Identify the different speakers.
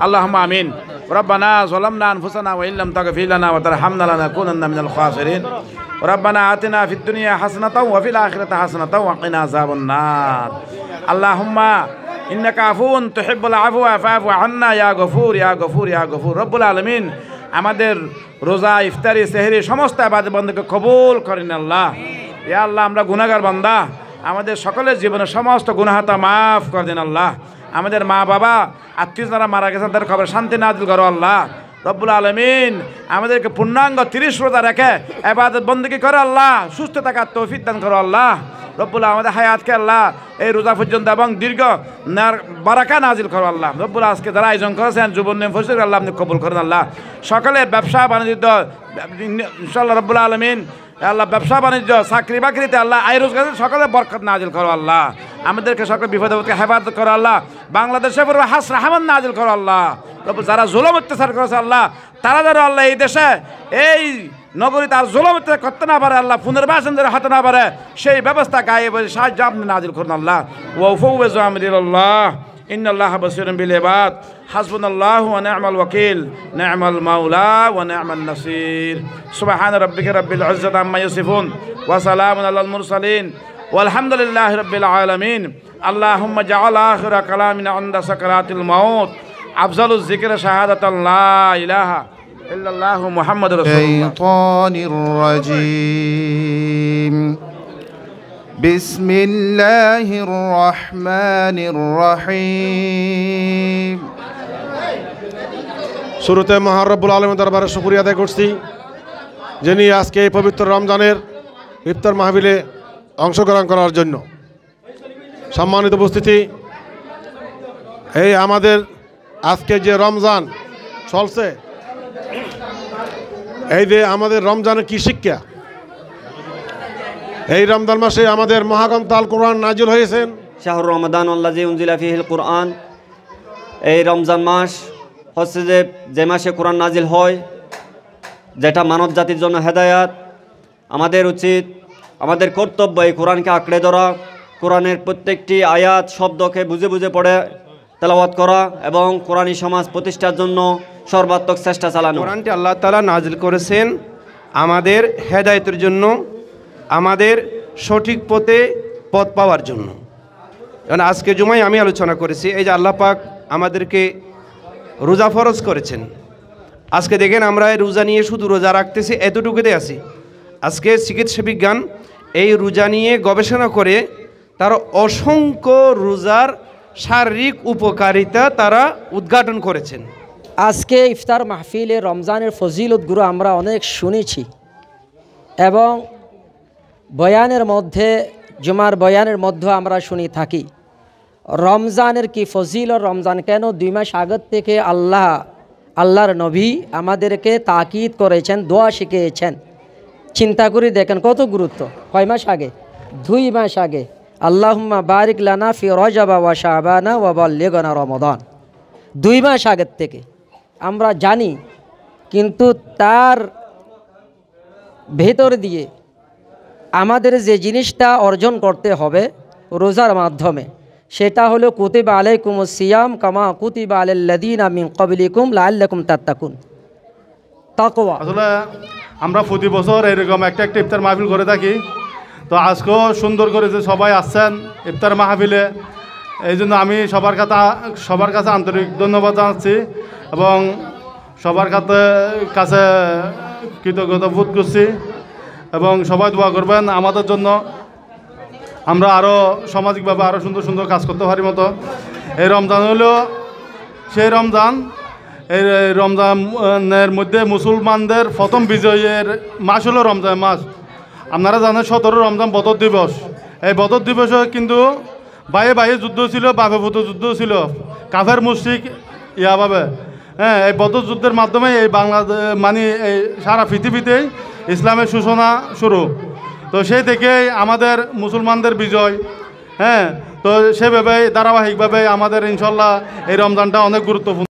Speaker 1: اللهم آمين. ربنا ظلمنا أنفسنا وإن لم تغفر لنا وترحمنا لنكونن من الخاسرين. ربنا آتنا في الدنيا حسنة وفي الآخرة حسنة وقنا عذاب النار. اللهم إنك عفو تحب العفو فاعف عنا يا غفور يا غفور يا غفور. رب العالمين আমাদের রোজা ইফতারি সেহরি সমস্ত ইবাদত বন্দেকে কবুল করেন আল্লাহ। ইয়া আল্লাহ আমরা গুনাহগার বান্দা, আমাদের সকলের জীবনে সমস্ত গুনাহতা মাফ করে দেন আল্লাহ। আমাদের মা বাবা আত্মীয় যারা মারা গেছেন তাদের খবর শান্তি নাজিল করো আল্লাহ। রব্বুল আলামিন আমাদেরকে পূর্ণাঙ্গ 30 রোজা রেখে ইবাদত বন্দেগী করে আল্লাহ, সুস্থ থাকার তৌফিক দান করো আল্লাহ। রব্বুল আমাদের হায়াতকে আল্লাহ এই রোজা পর্যন্ত এবং দীর্ঘ বারাকা নাজিল করো আল্লাহ। রব্বুল আজকে যারা আয়োজন করেছেন যুবন্নয়ন ফসল আল্লাহ আপনি কবুল করেন আল্লাহ। সকলের ব্যবসা বাণিজ্য ইনশাআল্লাহ রব্বুল আলামিন আল্লাহ ব্যবসা বাণিজ্য চাকরি বাকরিতে আল্লাহ আয় রোজগার সকলের বরকত নাজিল করো আল্লাহ। আমাদেরকে সকল বিপদ আপদকে হেফাজত করো আল্লাহ। বাংলাদেশের উপর হাস রাহমান নাজিল করো আল্লাহ। রব্বুল যারা জুলুম অত্যাচার করেছে আল্লাহ তারা যেন আল্লাহ এই দেশে এই নগরী তার জুলুম অত্যাচার করতে না পারে আল্লাহ, পুনর্বাসন যেন হতে না পারে সেই ব্যবস্থা গায়ে বসে সাহায্য আপনি নাজিল করুন আল্লাহ। ওয়াফাউযু আমরিল্লাহ ইন্নাল্লাহা বাসীরুম বিল ইবাদ। হাসবুনাল্লাহু ওয়া নি'মাল ওয়াকিল নি'মাল মাওলা ওয়া নি'মান নাসির। সুবহানা রাব্বিকা রাব্বিল ইজ্জাতি আম্মা ইয়াসিফুন ওয়া সালামুন আলাল মুরসালিন ওয়ালহামদুলিল্লাহি রাব্বিল আলামিন। আল্লাহুম্মা জাআল আখিরা কালামিনা ইনদা সাকারাতিল মাউত আফজালুজ যিকরি শাহাদাতান লা ইলাহা ইল্লাল্লাহু মুহাম্মাদুর রাসূলুল্লাহ।
Speaker 2: শাইতানির রাজীম। বিসমিল্লাহির রহমানির রহিম।
Speaker 3: শুরুতে মহান রব্বুল আলামিনের দরবারে শুকরিয়া আদায় করছি, যিনি আজকে এই পবিত্র রমজানের ইফতার মাহফিলে অংশগ্রহণ করার জন্য। সম্মানিত উপস্থিতি, এই আমাদের আজকে যে রমজান চলছে, এই যে আমাদের রমজানের কি শিক্ষা, এই রমজান মাসে আমাদের মহাগ্রন্থ আল কোরআন নাজিল হয়েছেন।
Speaker 4: শাহরুর রমাদান আল্লাযী উনজিলা ফীহিল কুরআন। এই রমজান মাস হচ্ছে যে মাসে কোরআন নাজিল হয়, যেটা মানব জাতির জন্য হেদায়াত। আমাদের উচিত, আমাদের কর্তব্য এই কোরআনকে আঁকড়ে ধরা, কোরআনের প্রত্যেকটি আয়াত শব্দকে বুঝে বুঝে পড়ে তেলাওয়াত করা এবং কোরআনী সমাজ প্রতিষ্ঠার জন্য সর্বাত্মক চেষ্টা চালানো।
Speaker 5: কোরআনটি আল্লাহ তাআলা নাজিল করেছেন আমাদের হেদায়েতের জন্য, আমাদের সঠিক পথ পাওয়ার জন্য। কারণ আজকে জুমায় আমি আলোচনা করেছি এই যে আল্লাহ পাক আমাদেরকে রোজা ফরজ করেছেন। আজকে দেখেন আমরা রোজা নিয়ে শুধু রোজা রাখতেছি এতটুকুতে আছি। আজকে চিকিৎসা বিজ্ঞান এই রোজা নিয়ে গবেষণা করে তারা অসংখ্য রোজার শারীরিক উপকারিতা তারা উদ্ঘাটন করেছেন।
Speaker 6: আজকে ইফতার মাহফিলে রমজানের ফজিলতগুলো আমরা অনেক শুনেছি এবং বয়ানের মধ্যে, জুমার বয়ানের মধ্যে আমরা শুনি থাকি রমজানের কি ফজিলত, রমজান কেন 2 মাস আগত থেকে আল্লাহর নবী আমাদেরকে তাকিদ করেছেন, দোয়া শিখিয়েছেন। চিন্তা করে দেখেন কত গুরুত্ব। কয় মাস আগে? 2 মাস আগে। আল্লাহুম্মা বারিক লানা ফি রজবা ওয়া শাবানা ওয়া বাল্লিগনা রমাদান। 2 মাস আগের থেকে আমরা জানি, কিন্তু তার ভেতর দিয়ে আমাদের যে জিনিসটা অর্জন করতে হবে রোজার মাধ্যমে, সেটা হলো কুতিবা আলাইকুমুস সিয়াম কামা কুতিবা আলাল লাযিনা মিন ক্বাবলিকুম লাআল্লাকুম তাত্তাকুন। তাকওয়া।
Speaker 7: আসলে আমরা প্রতি বছর এরকম একটা ইফতার মাহফিল করে থাকি। তো আজকেও সুন্দর করে যে সবাই আসছেন ইফতার মাহফিলে, এই জন্য আমি সবার কাছে আন্তরিক ধন্যবাদ জানাচ্ছি এবং সবার কাছে কৃতজ্ঞতা বোধ করছি এবং সবাই দোয়া করবেন আমাদের জন্য, আমরা আরও সামাজিকভাবে আরও সুন্দর সুন্দর কাজ করতে পারি মতো। এই রমজান হলো সেই রমজান, এই রমজানের মধ্যে মুসলমানদের প্রথম বিজয়ের মাস হলো রমজান মাস। আপনারা জানেন 17 রমজান বদর দিবস। এই বদর দিবসে কিন্তু বাইয়ে যুদ্ধ ছিল, বাপে পুত্র যুদ্ধ ছিল, কাফের মুশরিক ইয়াভাবে। হ্যাঁ, এই বদর যুদ্ধের মাধ্যমে এই বাংলাদেশ এই সারা পৃথিবীতেই ইসলামের সূচনা শুরু। তো সেই থেকেই আমাদের মুসলমানদের বিজয়। হ্যাঁ, তো সেভাবে ধারাবাহিকভাবে আমাদের ইনশাল্লাহ এই রমজানটা অনেক গুরুত্বপূর্ণ।